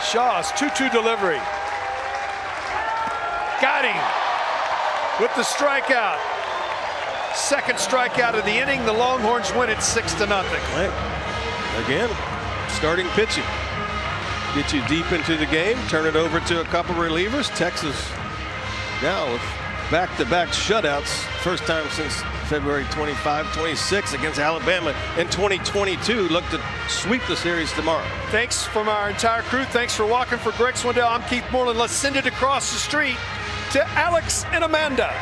Shaw's 2-2 delivery. Got him with the strikeout. Second strikeout of the inning. The Longhorns win it 6-0. Right. Again, starting pitching. Get you deep into the game, turn it over to a couple relievers. Texas now with back-to-back shutouts. First time since February 25, 26 against Alabama in 2022. Look to sweep the series tomorrow. Thanks from our entire crew. Thanks for walking. For Greg Swindell, I'm Keith Moreland. Let's send it across the street to Alex and Amanda.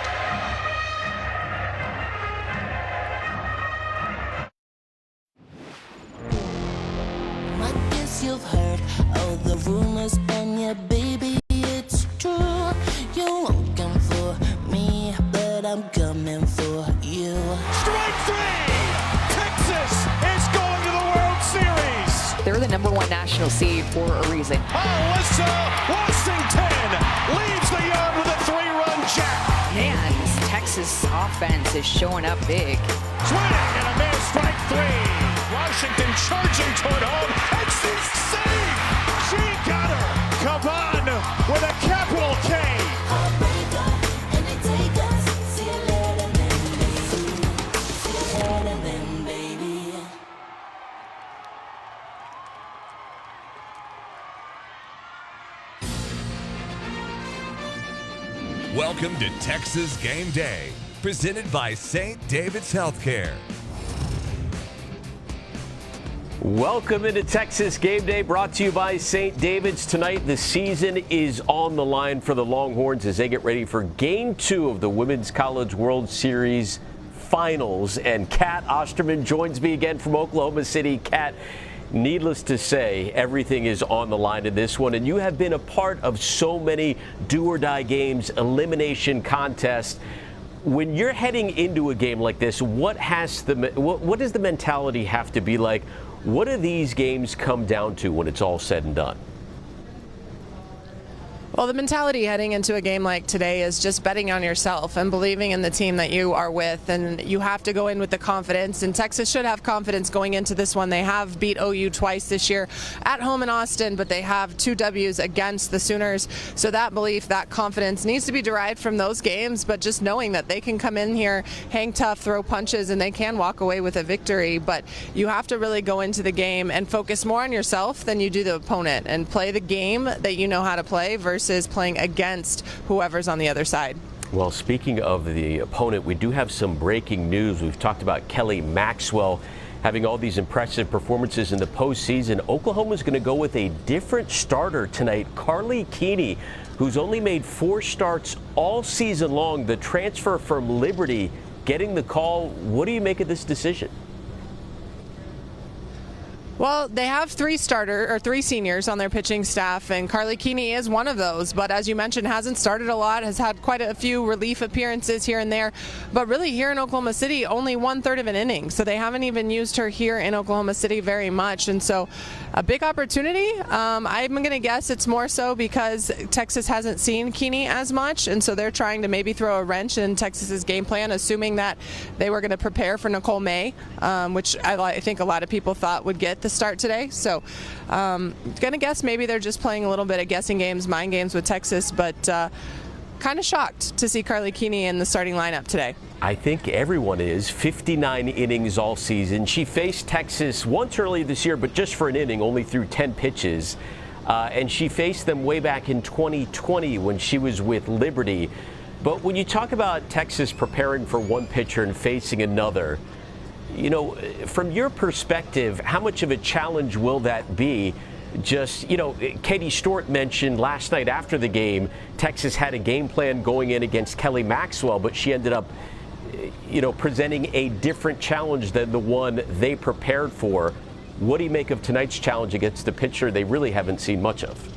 I guess you've heard all the rumors, and yeah, baby, it's true. You're looking for me, but I'm coming for you. Strike three! Texas is going to the World Series! They're the #1 national seed for a reason. Alyssa Washington leaves the yard with a 3-run jack. Man, this Texas offense is showing up big. Swing and a man strike three. Washington charging toward home, and she's safe! She got her! Caban with a capital K! Welcome to Texas Game Day, presented by St. David's Healthcare. Welcome into Texas Game Day, brought to you by St. David's. Tonight, the season is on the line for the Longhorns as they get ready for Game 2 of the Women's College World Series Finals. And Kat Osterman joins me again from Oklahoma City. Kat, needless to say, everything is on the line in this one, and you have been a part of so many do-or-die games, elimination contests. When you're heading into a game like this, what does the mentality have to be like? What do these games come down to when it's all said and done? Well, the mentality heading into a game like today is just betting on yourself and believing in the team that you are with, and you have to go in with the confidence, and Texas should have confidence going into this one. They have beat OU twice this year at home in Austin, but they have 2 W's against the Sooners, so that belief, that confidence needs to be derived from those games, but just knowing that they can come in here, hang tough, throw punches, and they can walk away with a victory. But you have to really go into the game and focus more on yourself than you do the opponent, and play the game that you know how to play versus playing against whoever's on the other side. Well, speaking of the opponent, we do have some breaking news. We've talked about Kelly Maxwell having all these impressive performances in the postseason. Oklahoma's going to go with a different starter tonight, Carly Keeney, who's only made 4 starts all season long. The transfer from Liberty getting the call. What do you make of this decision? Well, they have 3 seniors on their pitching staff, and Carly Keeney is one of those. But as you mentioned, hasn't started a lot, has had quite a few relief appearances here and there. But really here in Oklahoma City, only 1/3 of an inning. So they haven't even used her here in Oklahoma City very much. And so a big opportunity. I'm going to guess it's more so because Texas hasn't seen Keeney as much. And so they're trying to maybe throw a wrench in Texas's game plan, assuming that they were going to prepare for Nicole May, which I think a lot of people thought would get the start today. So gonna guess maybe they're just playing a little bit of guessing games, mind games with Texas, but kind of shocked to see Carly Keeney in the starting lineup today. I think everyone is. 59 innings all season. She faced Texas once earlier this year, but just for an inning, only threw 10 pitches. And she faced them way back in 2020 when she was with Liberty. But when you talk about Texas preparing for one pitcher and facing another, you know, from your perspective, how much of a challenge will that be? Just, you know, Katie Stewart mentioned last night after the game, Texas had a game plan going in against Kelly Maxwell, but she ended up, you know, presenting a different challenge than the one they prepared for. What do you make of tonight's challenge against the pitcher they really haven't seen much of?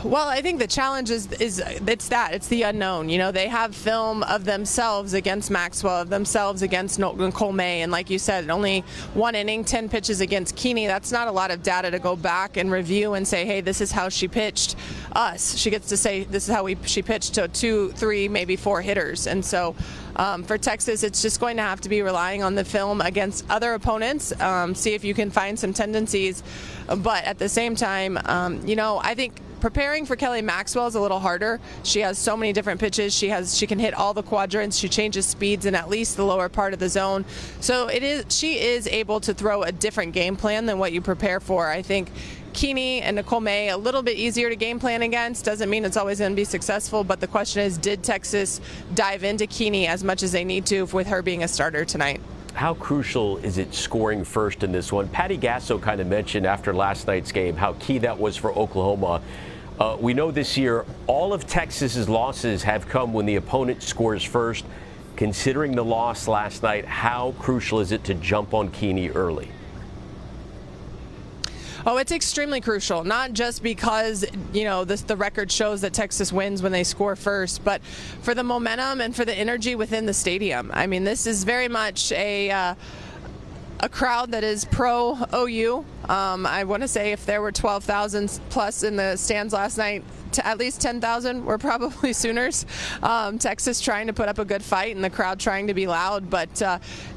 Well, I think the challenge is it's the unknown. You know, they have film of themselves against Maxwell, of themselves against Nicole May, and like you said, only one inning, 10 pitches against Keeney. That's not a lot of data to go back and review and say, hey, this is how she pitched us. She gets to say this is how she pitched to 2, 3, maybe 4 hitters, and so. For Texas, it's just going to have to be relying on the film against other opponents, see if you can find some tendencies. But at the same time, you know, I think preparing for Kelly Maxwell is a little harder. She has so many different pitches. She can hit all the quadrants. She changes speeds in at least the lower part of the zone. So she is able to throw a different game plan than what you prepare for. I think Keeney and Nicole May a little bit easier to game plan against. Doesn't mean it's always going to be successful, but the question is, did Texas dive into Keeney as much as they need to with her being a starter tonight? How crucial is it scoring first in this one? Patty Gasso kind of mentioned after last night's game how key that was for Oklahoma. We know this year all of Texas's losses have come when the opponent scores first. Considering the loss last night, how crucial is it to jump on Keeney early? Oh, it's extremely crucial, not just because, you know, the record shows that Texas wins when they score first, but for the momentum and for the energy within the stadium. I mean, this is very much a crowd that is pro OU. I want to say if there were 12,000 plus in the stands last night, to at least 10,000 were probably Sooners. Texas trying to put up a good fight and the crowd trying to be loud. But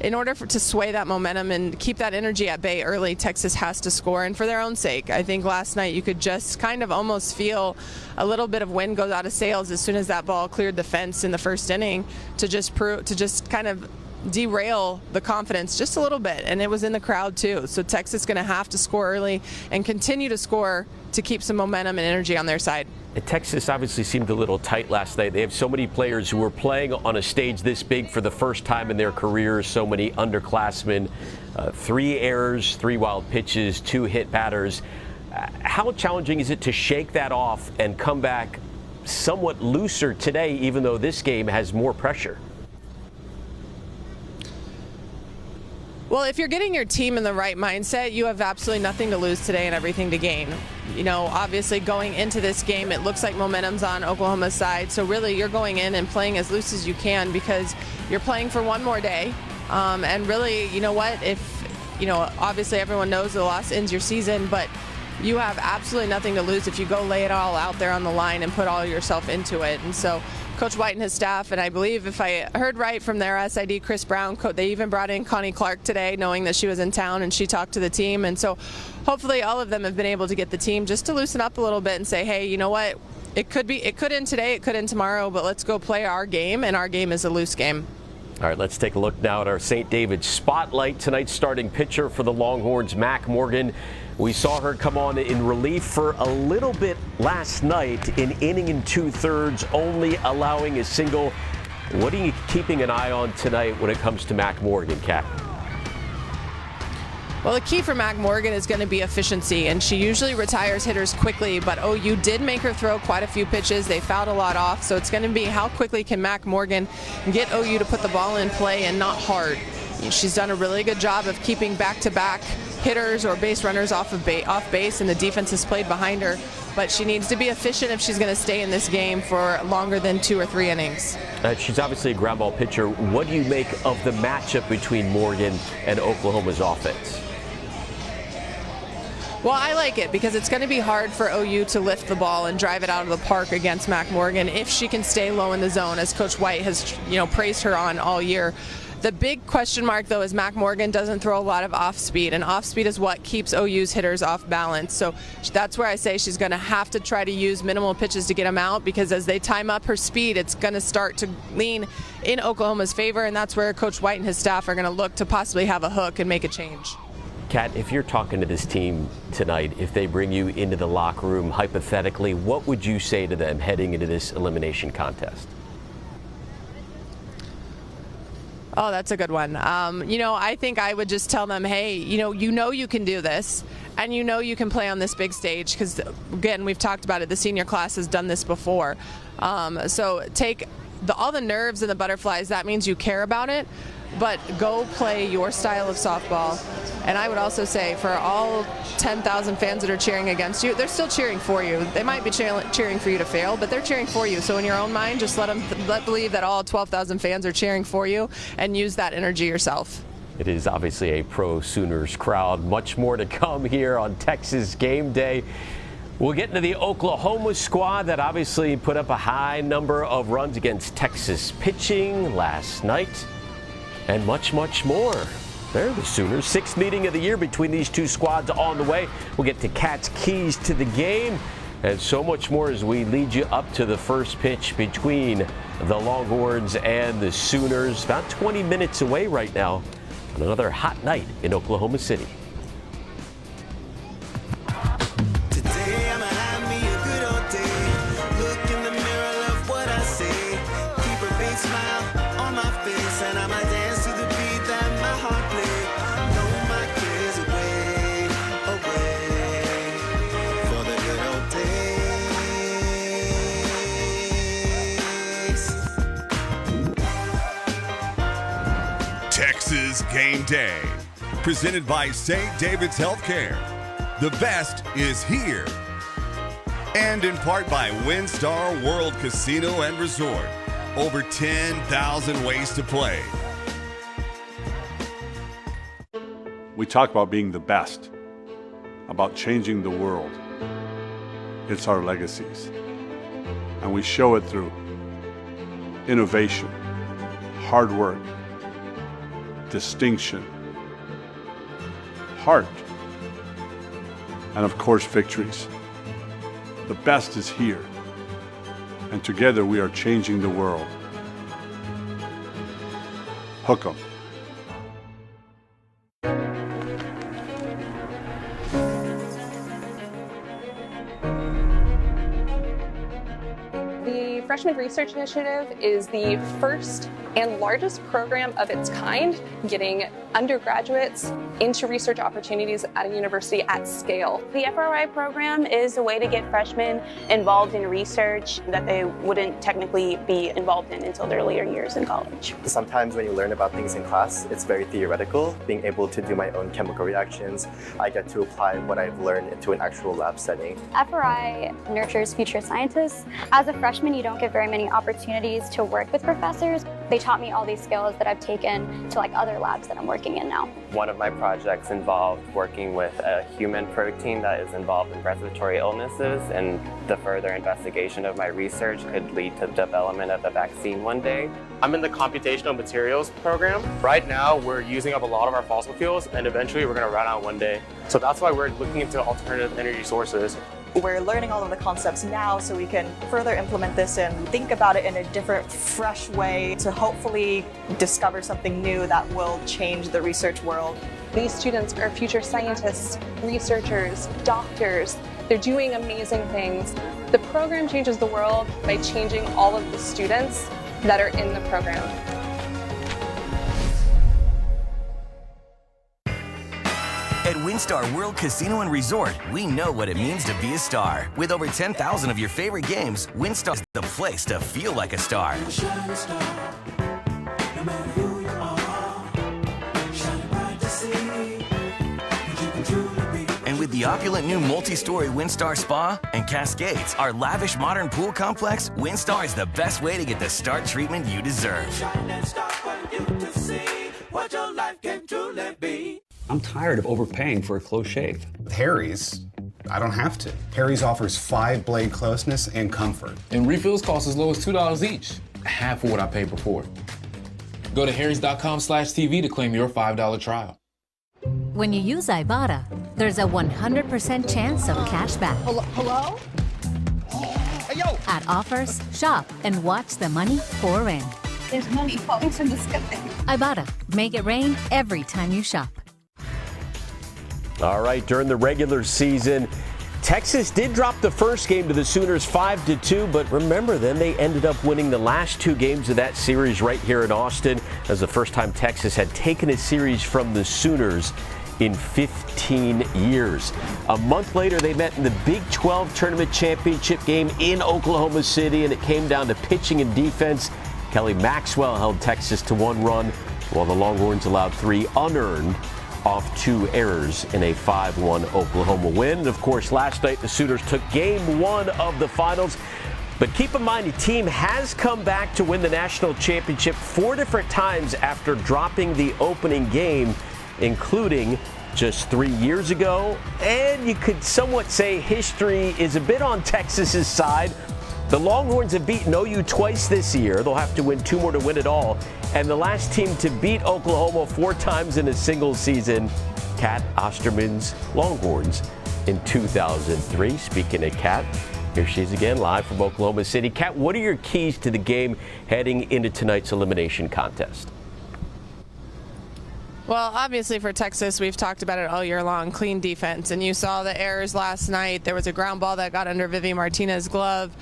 in order to sway that momentum and keep that energy at bay early, Texas has to score. And for their own sake, I think last night you could just kind of almost feel a little bit of wind goes out of sails as soon as that ball cleared the fence in the first inning to just kind of derail the confidence just a little bit, and it was in the crowd too. So Texas is going to have to score early and continue to score to keep some momentum and energy on their side. And Texas obviously seemed a little tight last night. They have so many players who were playing on a stage this big for the first time in their careers, so many underclassmen, 3 errors, 3 wild pitches, 2 hit batters. How challenging is it to shake that off and come back somewhat looser today, even though this game has more pressure? Well, if you're getting your team in the right mindset, you have absolutely nothing to lose today and everything to gain. You know, obviously going into this game, it looks like momentum's on Oklahoma's side. So really you're going in and playing as loose as you can because you're playing for one more day. And really, you know what, obviously everyone knows the loss ends your season, but you have absolutely nothing to lose if you go lay it all out there on the line and put all yourself into it. And so Coach White and his staff, and I believe if I heard right from their SID, Chris Brown, they even brought in Connie Clark today, knowing that she was in town, and she talked to the team. And so hopefully all of them have been able to get the team just to loosen up a little bit and say, hey, you know what, it could end today, it could end tomorrow, but let's go play our game, and our game is a loose game. All right, let's take a look now at our St. David's spotlight. Tonight's starting pitcher for the Longhorns, Mac Morgan. We saw her come on in relief for a little bit last night, an inning and 2/3, only allowing a single. What are you keeping an eye on tonight when it comes to Mac Morgan, Kat? Well, the key for Mac Morgan is going to be efficiency, and she usually retires hitters quickly, but OU did make her throw quite a few pitches. They fouled a lot off, so it's going to be how quickly can Mac Morgan get OU to put the ball in play and not hard. She's done a really good job of keeping back-to-back hitters or base runners off base, and the defense has played behind her, but she needs to be efficient if she's going to stay in this game for longer than 2 or 3 innings. She's obviously a ground ball pitcher. What do you make of the matchup between Morgan and Oklahoma's offense? Well, I like it because it's going to be hard for OU to lift the ball and drive it out of the park against Mac Morgan if she can stay low in the zone, as Coach White has, praised her on all year. The big question mark, though, is Mac Morgan doesn't throw a lot of off speed, and off speed is what keeps OU's hitters off balance. So that's where I say she's going to have to try to use minimal pitches to get them out, because as they time up her speed, it's going to start to lean in Oklahoma's favor, and that's where Coach White and his staff are going to look to possibly have a hook and make a change. Kat, if you're talking to this team tonight, if they bring you into the locker room, hypothetically, what would you say to them heading into this elimination contest? Oh, that's a good one. I think I would just tell them, hey, you can do this, and you can play on this big stage, because, again, we've talked about it. The senior class has done this before. So take all the nerves and the butterflies. That means you care about it, but go play your style of softball And I would also say for all 10,000 fans that are cheering against you, they're still cheering for you. They might be cheering for you to fail, but they're cheering for you. So in your own mind, just let believe that all 12,000 fans are cheering for you and use that energy yourself. It is obviously a pro Sooners crowd. Much more to come here on Texas Game Day. We'll get into the Oklahoma squad that obviously put up a high number of runs against Texas pitching last night, and much, much more. They're the Sooners. 6th meeting of the year between these two squads on the way. We'll get to Cat's keys to the game and so much more as we lead you up to the first pitch between the Longhorns and the Sooners. About 20 minutes away right now on another hot night in Oklahoma City. Texas Game Day, presented by St. David's Healthcare. The best is here. And in part by WinStar World Casino and Resort. Over 10,000 ways to play. We talk about being the best, about changing the world. It's our legacies. And we show it through innovation, hard work, distinction, heart, and of course victories. The best is here, and together we are changing the world. Hook 'em. The Freshman Research Initiative is the first and largest program of its kind, getting undergraduates into research opportunities at a university at scale. The FRI program is a way to get freshmen involved in research that they wouldn't technically be involved in until their later years in college. Sometimes when you learn about things in class, it's very theoretical. Being able to do my own chemical reactions, I get to apply what I've learned into an actual lab setting. FRI nurtures future scientists. As a freshman, you don't get very many opportunities to work with professors. They taught me all these skills that I've taken to other labs that I'm working in now. One of my projects involved working with a human protein that is involved in respiratory illnesses, and the further investigation of my research could lead to the development of a vaccine one day. I'm in the computational materials program. Right now, we're using up a lot of our fossil fuels, and eventually we're going to run out one day. So that's why we're looking into alternative energy sources. We're learning all of the concepts now so we can further implement this and think about it in a different, fresh way to hopefully discover something new that will change the research world. These students are future scientists, researchers, doctors. They're doing amazing things. The program changes the world by changing all of the students that are in the program. At WinStar World Casino and Resort, we know what it means to be a star. With over 10,000 of your favorite games, WinStar's the place to feel like a star. And with the opulent new multi-story WinStar Spa and Cascades, our lavish modern pool complex, WinStar is the best way to get the star treatment you deserve. I'm tired of overpaying for a close shave. With Harry's, I don't have to. Harry's offers 5-blade closeness and comfort. And refills cost as low as $2 each, half of what I paid before. Go to harrys.com/TV to claim your $5 trial. When you use Ibotta, there's a 100% chance of cash back. Hello? Hey, yo! At Offers, shop, and watch the money pour in. There's money falling from the sky. Ibotta, make it rain every time you shop. All right, during the regular season, Texas did drop the first game to the Sooners 5-2, but remember, then they ended up winning the last 2 games of that series right here in Austin. As the first time Texas had taken a series from the Sooners in 15 years. A month later, they met in the Big 12 Tournament Championship game in Oklahoma City, and it came down to pitching and defense. Kelly Maxwell held Texas to 1 run, while the Longhorns allowed 3 unearned off 2 errors in a 5-1 Oklahoma win. And of course, last night the Sooners took game 1 of the finals. But keep in mind, the team has come back to win the national championship 4 different times after dropping the opening game, including just 3 years ago. And you could somewhat say history is a bit on Texas's side. The Longhorns have beaten OU twice this year. They'll have to win 2 more to win it all. And the last team to beat Oklahoma 4 times in a single season, Kat Osterman's Longhorns in 2003. Speaking of Kat, here she is again, live from Oklahoma City. Kat, what are your keys to the game heading into tonight's elimination contest? Well, obviously for Texas, we've talked about it all year long, clean defense. And you saw the errors last night. There was a ground ball that got under Vivian Martinez's glove.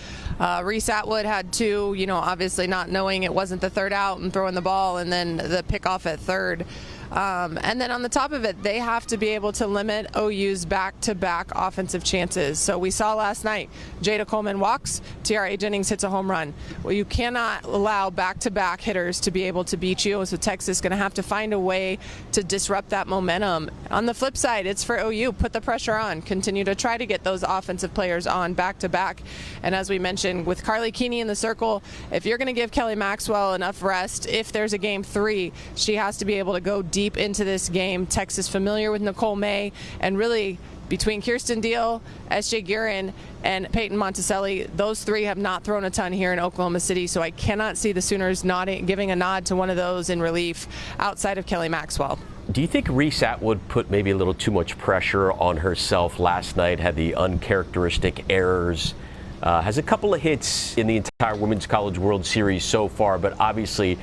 Reese Atwood had 2, obviously not knowing it wasn't the third out and throwing the ball, and then the pickoff at third. And then on the top of it, they have to be able to limit OU's back-to-back offensive chances. So we saw last night, Jada Coleman walks, Tiara Jennings hits a home run. Well, you cannot allow back-to-back hitters to be able to beat you. So Texas is going to have to find a way to disrupt that momentum. On the flip side, it's for OU. Put the pressure on. Continue to try to get those offensive players on back-to-back. And as we mentioned, with Carly Keeney in the circle, if you're going to give Kelly Maxwell enough rest, if there's a game 3, she has to be able to go deep into this game. Texas familiar with Nicole May, and really between Kirsten Deal, S.J. Guerin, and Peyton Monticelli, those 3 have not thrown a ton here in Oklahoma City, so I cannot see the Sooners giving a nod to one of those in relief outside of Kelly Maxwell. Do you think Reese Atwood put maybe a little too much pressure on herself last night, had the uncharacteristic errors, has a couple of hits in the entire Women's College World Series so far, but obviously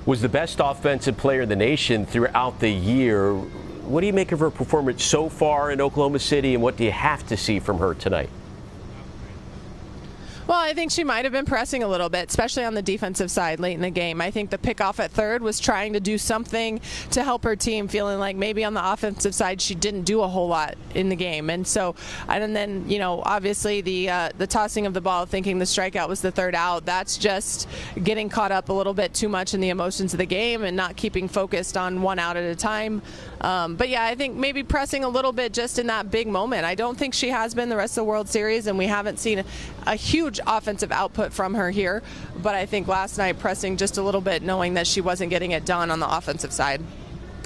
was the best offensive player in the nation throughout the year. What do you make of her performance so far in Oklahoma City, and what do you have to see from her tonight? Well, I think she might have been pressing a little bit, especially on the defensive side late in the game. I think the pickoff at third was trying to do something to help her team, feeling like maybe on the offensive side she didn't do a whole lot in the game. And so, and then, obviously the tossing of the ball, thinking the strikeout was the third out, that's just getting caught up a little bit too much in the emotions of the game and not keeping focused on 1 out at a time. But yeah, I think maybe pressing a little bit just in that big moment. I don't think she has been the rest of the World Series, and we haven't seen a huge offensive output from her here. But I think last night pressing just a little bit, knowing that she wasn't getting it done on the offensive side.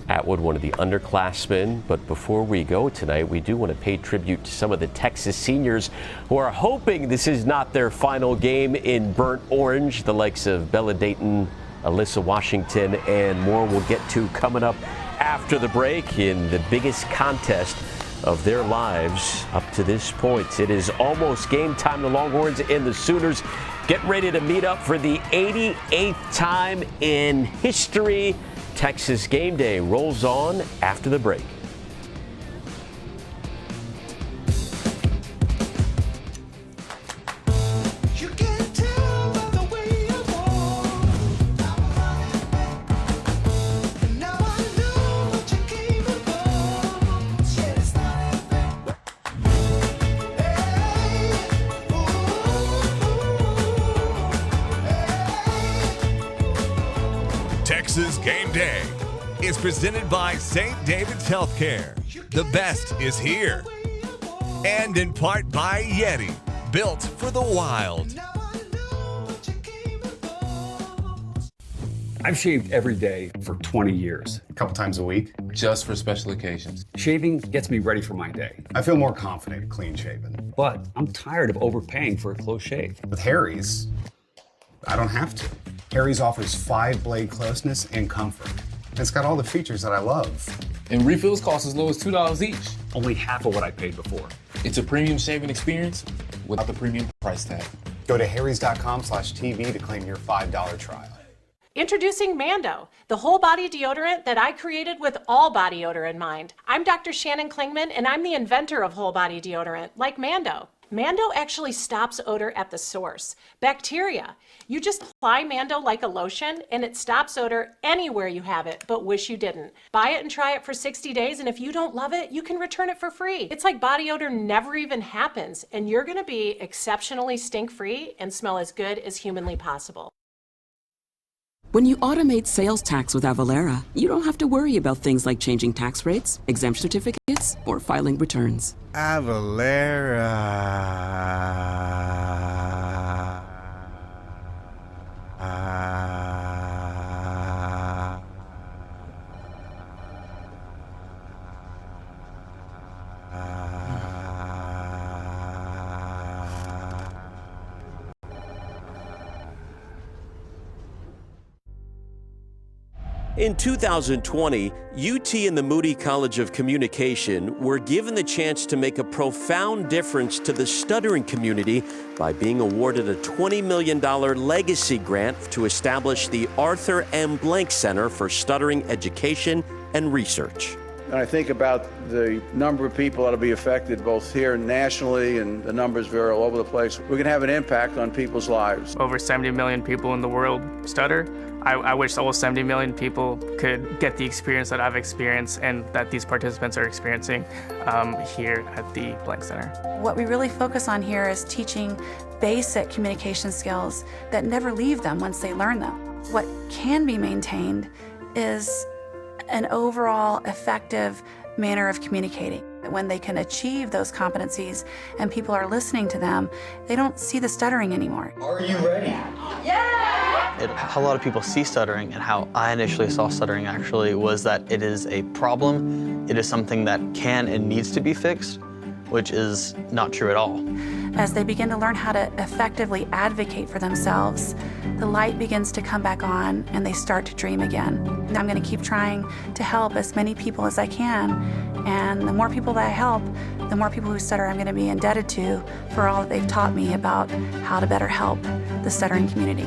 Atwood, one of the underclassmen. But before we go tonight, we do want to pay tribute to some of the Texas seniors who are hoping this is not their final game in burnt orange. The likes of Bella Dayton, Alyssa Washington, and more we'll get to coming up after the break in the biggest contest of their lives up to this point. It is almost game time. The Longhorns and the Sooners get ready to meet up for the 88th time in history. Texas Game Day rolls on after the break. Texas Game Day is presented by St. David's Healthcare. The best is here. And in part by Yeti, built for the wild. I've shaved every day for 20 years. A couple times a week. Just for special occasions. Shaving gets me ready for my day. I feel more confident clean shaven. But I'm tired of overpaying for a close shave. With Harry's, I don't have to. Harry's offers 5-blade closeness and comfort. It's got all the features that I love. And refills cost as low as $2 each. Only half of what I paid before. It's a premium shaving experience without the premium price tag. Go to harrys.com/TV to claim your $5 trial. Introducing Mando, the whole body deodorant that I created with all body odor in mind. I'm Dr. Shannon Klingman, and I'm the inventor of whole body deodorant, like Mando. Mando actually stops odor at the source, bacteria. You just apply Mando like a lotion, and it stops odor anywhere you have it, but wish you didn't. Buy it and try it for 60 days, and if you don't love it, you can return it for free. It's like body odor never even happens, and you're gonna be exceptionally stink-free and smell as good as humanly possible. When you automate sales tax with Avalara, you don't have to worry about things like changing tax rates, exempt certificates, or filing returns. In 2020, UT and the Moody College of Communication were given the chance to make a profound difference to the stuttering community by being awarded a $20 million legacy grant to establish the Arthur M. Blank Center for Stuttering Education and Research. And I think about the number of people that will be affected both here nationally, and the numbers vary all over the place. We can have an impact on people's lives. Over 70 million people in the world stutter. I wish all 70 million people could get the experience that I've experienced and that these participants are experiencing here at the Blank Center. What we really focus on here is teaching basic communication skills that never leave them once they learn them. What can be maintained is an overall effective manner of communicating. When they can achieve those competencies and people are listening to them, they don't see the stuttering anymore. Are you ready? Yeah! How a lot of people see stuttering and how I initially saw stuttering actually was that it is a problem. It is something that can and needs to be fixed, which is not true at all. As they begin to learn how to effectively advocate for themselves, the light begins to come back on and they start to dream again. And I'm going to keep trying to help as many people as I can, and the more people that I help, the more people who stutter I'm going to be indebted to for all that they've taught me about how to better help the stuttering community.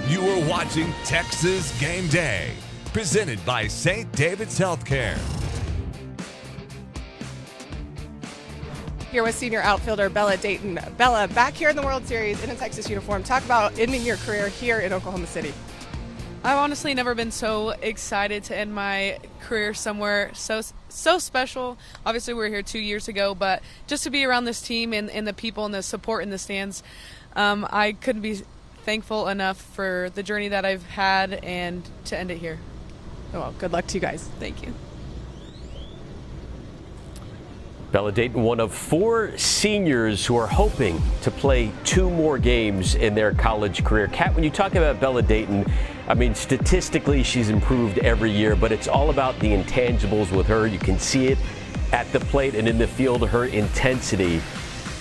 You are watching Texas Game Day, presented by St. David's Healthcare. Here with senior outfielder Bella Dayton. Bella, back here in the World Series in a Texas uniform. Talk about ending your career here in Oklahoma City. I've honestly never been so excited to end my career somewhere so special. Obviously, we were here 2 years ago, but just to be around this team and the people and the support in the stands, I couldn't be thankful enough for the journey that I've had and to end it here. Well, good luck to you guys. Thank you. Bella Dayton, one of 4 seniors who are hoping to play 2 more games in their college career. Kat, when you talk about Bella Dayton, I mean, statistically, she's improved every year, but it's all about the intangibles with her. You can see it at the plate and in the field, her intensity.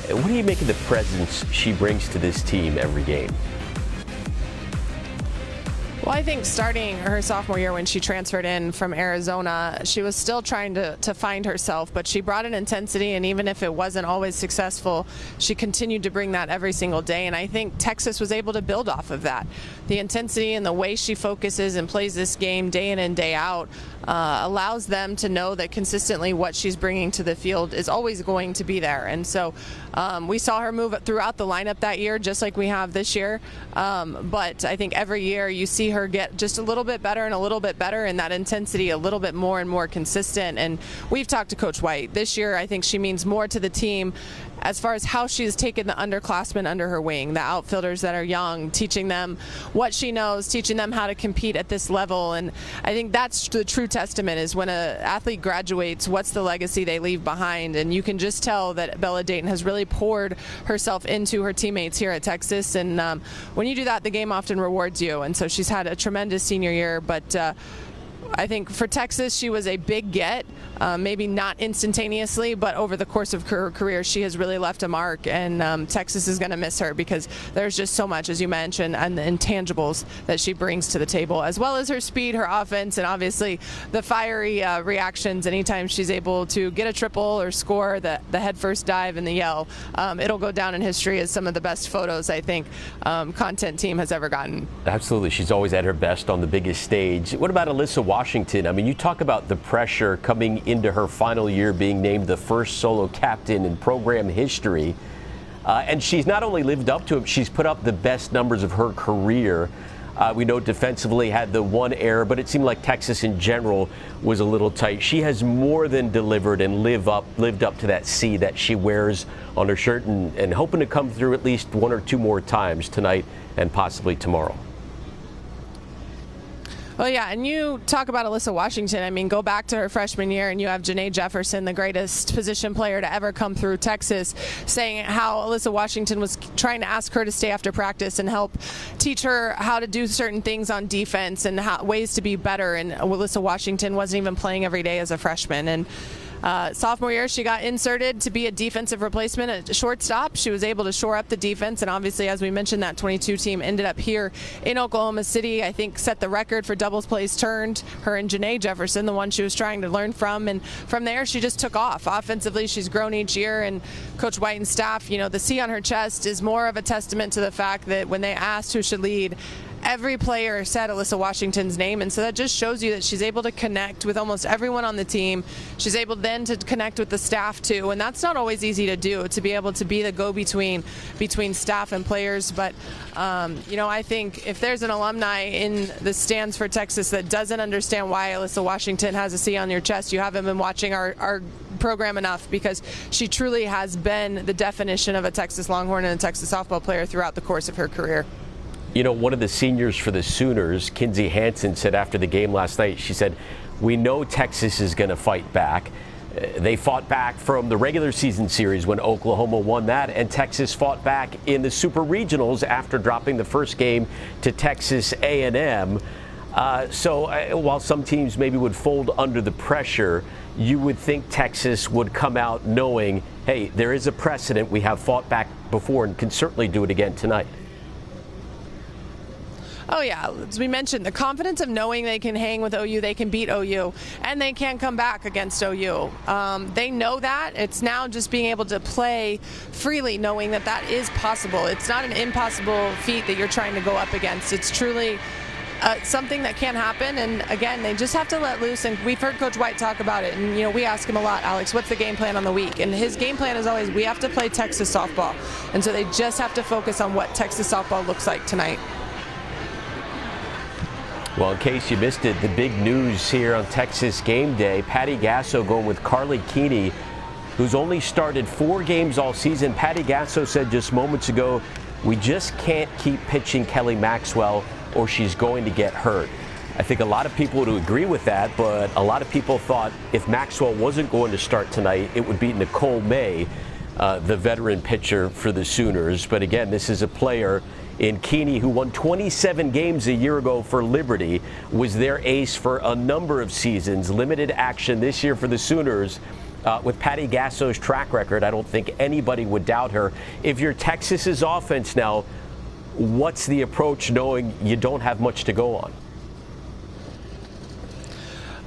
What do you make of the presence she brings to this team every game? Well, I think starting her sophomore year when she transferred in from Arizona, she was still trying to find herself, but she brought an intensity, and even if it wasn't always successful, she continued to bring that every single day, and I think Texas was able to build off of that. The intensity and the way she focuses and plays this game day in and day out allows them to know that consistently what she's bringing to the field is always going to be there. And so we saw her move throughout the lineup that year, just like we have this year. But I think every year you see her get just a little bit better and a little bit better, and that intensity a little bit more and more consistent. And we've talked to Coach White. This year, I think she means more to the team as far as how she's taken the underclassmen under her wing, the outfielders that are young, teaching them what she knows, teaching them how to compete at this level. And I think that's the true testament, is when an athlete graduates, what's the legacy they leave behind. And you can just tell that Bella Dayton has really poured herself into her teammates here at Texas. And when you do that, the game often rewards you. And so she's had a tremendous senior year, but I think for Texas, she was a big get, maybe not instantaneously, but over the course of her career, she has really left a mark, and Texas is going to miss her because there's just so much, as you mentioned, and the intangibles that she brings to the table, as well as her speed, her offense, and obviously the fiery reactions anytime she's able to get a triple or score the head-first dive and the yell. It'll go down in history as some of the best photos, I think, content team has ever gotten. Absolutely. She's always at her best on the biggest stage. What about Alyssa Washington? I mean, you talk about the pressure coming into her final year, being named the first solo captain in program history. And she's not only lived up to it, she's put up the best numbers of her career. We know defensively had the one error, but it seemed like Texas in general was a little tight. She has more than delivered and lived up to that C that she wears on her shirt, and hoping to come through at least one or two more times tonight and possibly tomorrow. Well, yeah, and you talk about Alyssa Washington. I mean, go back to her freshman year, and you have Janae Jefferson, the greatest position player to ever come through Texas, saying how Alyssa Washington was trying to ask her to stay after practice and help teach her how to do certain things on defense and ways to be better. And Alyssa Washington wasn't even playing every day as a freshman. And sophomore year, she got inserted to be a defensive replacement at shortstop. She was able to shore up the defense, and obviously, as we mentioned, that 22 team ended up here in Oklahoma City. I think set the record for doubles plays turned. Her and Janae Jefferson, the one she was trying to learn from, and from there, she just took off. Offensively, she's grown each year, and Coach White and staff, the C on her chest is more of a testament to the fact that when they asked who should lead, every player said Alyssa Washington's name, and so that just shows you that she's able to connect with almost everyone on the team. She's able then to connect with the staff too, and that's not always easy to do, to be able to be the go-between between staff and players. But I think if there's an alumni in the stands for Texas that doesn't understand why Alyssa Washington has a C on your chest, you haven't been watching our program enough, because she truly has been the definition of a Texas Longhorn and a Texas softball player throughout the course of her career. One of the seniors for the Sooners, Kinsey Hansen, said after the game last night, she said, "We know Texas is going to fight back." They fought back from the regular season series when Oklahoma won that, and Texas fought back in the Super Regionals after dropping the first game to Texas A&M. So while some teams maybe would fold under the pressure, you would think Texas would come out knowing, hey, there is a precedent. We have fought back before and can certainly do it again tonight. Oh, yeah. As we mentioned, the confidence of knowing they can hang with OU, they can beat OU, and they can come back against OU. They know that. It's now just being able to play freely, knowing that that is possible. It's not an impossible feat that you're trying to go up against. It's truly something that can happen, and again, they just have to let loose. And we've heard Coach White talk about it, and we ask him a lot, Alex, what's the game plan on the week? And his game plan is always, we have to play Texas softball, and so they just have to focus on what Texas softball looks like tonight. Well, in case you missed it, the big news here on Texas Game Day, Patty Gasso going with Carly Keeney, who's only started 4 games all season. Patty Gasso said just moments ago, we just can't keep pitching Kelly Maxwell or she's going to get hurt. I think a lot of people would agree with that, but a lot of people thought if Maxwell wasn't going to start tonight, it would be Nicole May, the veteran pitcher for the Sooners. But again, this is a player in Keeney, who won 27 games a year ago for Liberty, was their ace for a number of seasons. Limited action this year for the Sooners. With Patty Gasso's track record, I don't think anybody would doubt her. If you're Texas's offense now, what's the approach knowing you don't have much to go on?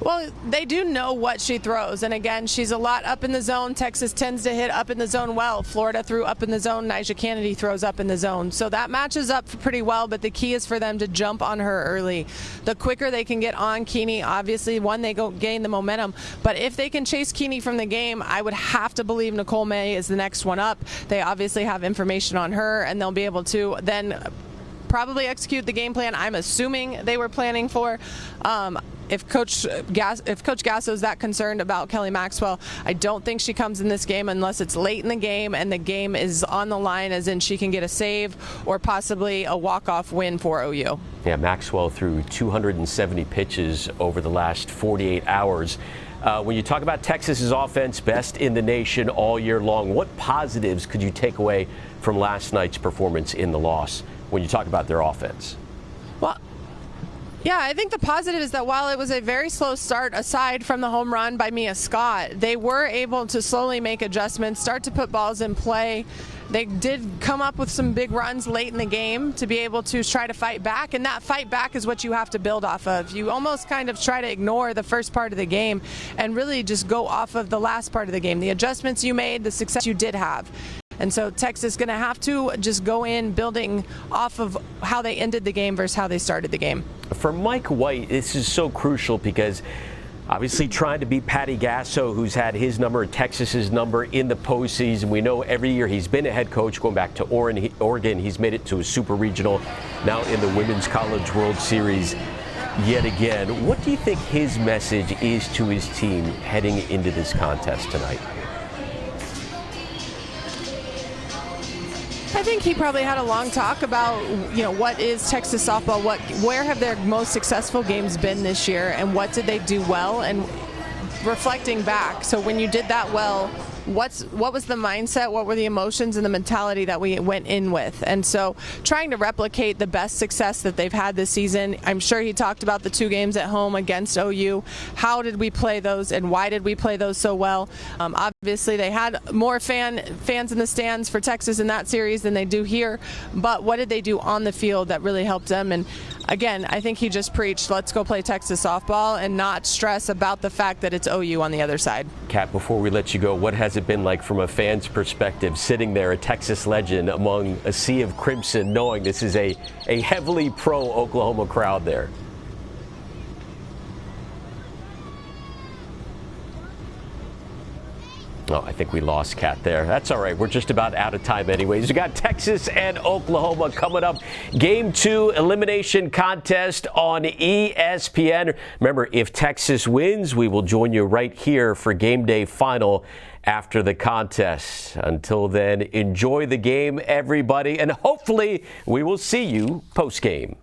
Well, they do know what she throws. And again, she's a lot up in the zone. Texas tends to hit up in the zone well. Florida threw up in the zone. Nyjah Kennedy throws up in the zone. So that matches up pretty well, but the key is for them to jump on her early. The quicker they can get on Keeney, obviously, one, they go gain the momentum. But if they can chase Keeney from the game, I would have to believe Nicole May is the next one up. They obviously have information on her, and they'll be able to then probably execute the game plan I'm assuming they were planning for. If Coach Gasso is that concerned about Kelly Maxwell, I don't think she comes in this game unless it's late in the game and the game is on the line, as in she can get a save or possibly a walk-off win for OU. Yeah, Maxwell threw 270 pitches over the last 48 hours. When you talk about Texas's offense, best in the nation all year long, what positives could you take away from last night's performance in the loss when you talk about their offense? Well, yeah, I think the positive is that while it was a very slow start, aside from the home run by Mia Scott, they were able to slowly make adjustments, start to put balls in play. They did come up with some big runs late in the game to be able to try to fight back, and that fight back is what you have to build off of. You almost kind of try to ignore the first part of the game and really just go off of the last part of the game, the adjustments you made, the success you did have. And so Texas is going to have to just go in building off of how they ended the game versus how they started the game. For Mike White, this is so crucial because Obviously trying to beat Patty Gasso, who's had his number and Texas's number in the postseason. We know every year he's been a head coach going back to Oregon. He's made it to a super regional, now in the Women's College World Series yet again. What do you think his message is to his team heading into this contest tonight? I think he probably had a long talk about, what is Texas softball, where have their most successful games been this year, and what did they do well, and reflecting back. So when you did that well, what was the mindset, what were the emotions and the mentality that we went in with? And so trying to replicate the best success that they've had this season. I'm sure he talked about the 2 games at home against OU. How did we play those, and why did we play those so well? Obviously they had more fans in the stands for Texas in that series than they do here, but what did they do on the field that really helped them? And again, I think he just preached, let's go play Texas softball and not stress about the fact that it's OU on the other side. Kat, before we let you go, what has it been like from a fan's perspective, sitting there, a Texas legend among a sea of crimson, knowing this is a heavily pro-Oklahoma crowd there? Oh, I think we lost Kat there. That's all right. We're just about out of time anyways. We got Texas and Oklahoma coming up. Game 2 elimination contest on ESPN. Remember, if Texas wins, we will join you right here for game day final after the contest. Until then, enjoy the game, everybody, and hopefully we will see you post-game.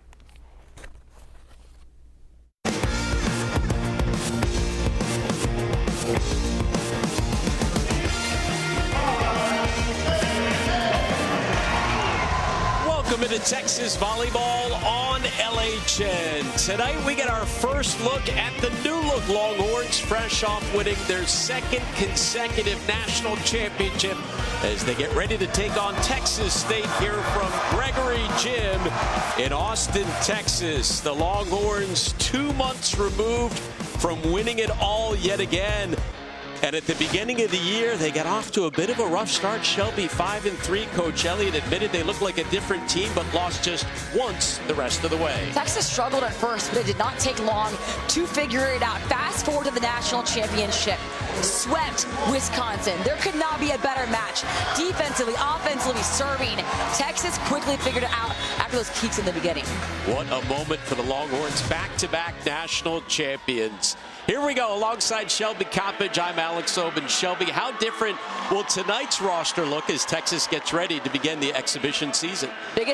Welcome into Texas volleyball on LHN. Tonight we get our first look at the new look Longhorns, fresh off winning their 2nd consecutive national championship as they get ready to take on Texas State here from Gregory Gym in Austin, Texas. The Longhorns 2 months removed from winning it all yet again. And at the beginning of the year, they got off to a bit of a rough start. Shelby 5-3. Coach Elliott admitted they looked like a different team, but lost just once the rest of the way. Texas struggled at first, but it did not take long to figure it out. Fast forward to the national championship. Swept Wisconsin. There could not be a better match. Defensively, offensively, serving. Texas quickly figured it out after those peaks in the beginning. What a moment for the Longhorns, back-to-back national champions. Here we go, alongside Shelby Coppage, I'm Alex Oben. Shelby, how different will tonight's roster look as Texas gets ready to begin the exhibition season? Biggest